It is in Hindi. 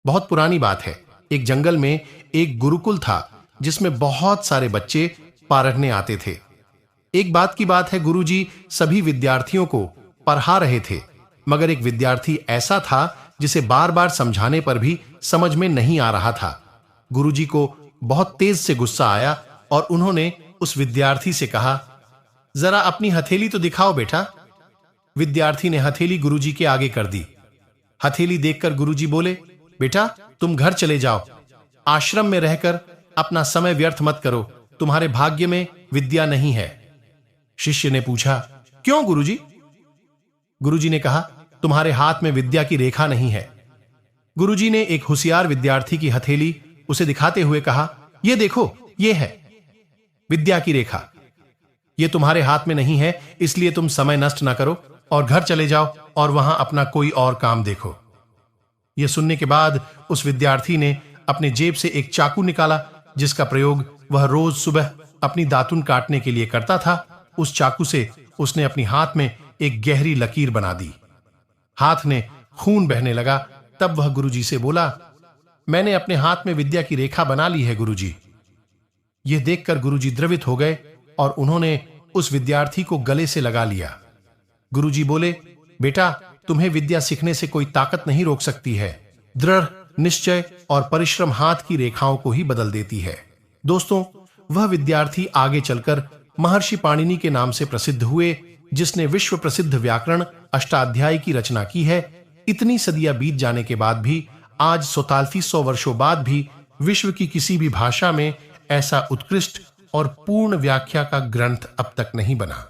बहुत पुरानी बात है। एक जंगल में एक गुरुकुल था जिसमें बहुत सारे बच्चे पढ़ने आते थे। एक बात की बात है, गुरुजी सभी विद्यार्थियों को पढ़ा रहे थे, मगर एक विद्यार्थी ऐसा था जिसे बार बार समझाने पर भी समझ में नहीं आ रहा था। गुरुजी को बहुत तेज से गुस्सा आया और उन्होंने उस विद्यार्थी से कहा, जरा अपनी हथेली तो दिखाओ बेटा। विद्यार्थी ने हथेली गुरुजी के आगे कर दी। हथेली देखकर गुरुजी बोले, बेटा तुम घर चले जाओ, आश्रम में रहकर अपना समय व्यर्थ मत करो, तुम्हारे भाग्य में विद्या नहीं है। शिष्य ने पूछा, क्यों गुरुजी? गुरुजी ने कहा, तुम्हारे हाथ में विद्या की रेखा नहीं है। गुरुजी ने एक होशियार विद्यार्थी की हथेली उसे दिखाते हुए कहा, यह देखो, यह है विद्या की रेखा। यह तुम्हारे हाथ में नहीं है, इसलिए तुम समय नष्ट ना करो और घर चले जाओ और वहां अपना कोई और काम देखो। यह सुनने के बाद उस विद्यार्थी ने अपने जेब से एक चाकू निकाला जिसका प्रयोग वह रोज सुबह अपनी दातुन काटने के लिए करता था। उस चाकू से उसने अपनी हाथ में एक गहरी लकीर बना दी। हाथ ने खून बहने लगा। तब वह गुरुजी से बोला, मैंने अपने हाथ में विद्या की रेखा बना ली है गुरुजी। यह देखकर गुरुजी द्रवित हो गए और उन्होंने उस विद्यार्थी को गले से लगा लिया। गुरुजी बोले, बेटा तुम्हें विद्या सीखने से कोई ताकत नहीं रोक सकती है। दृढ़ निश्चय और परिश्रम हाथ की रेखाओं को ही बदल देती है। दोस्तों, वह विद्यार्थी आगे चलकर महर्षि पाणिनि के नाम से प्रसिद्ध हुए, जिसने विश्व प्रसिद्ध व्याकरण अष्टाध्यायी की रचना की है। इतनी सदियां बीत जाने के बाद भी आज 4700 वर्षों बाद भी विश्व की किसी भी भाषा में ऐसा उत्कृष्ट और पूर्ण व्याख्या का ग्रंथ अब तक नहीं बना।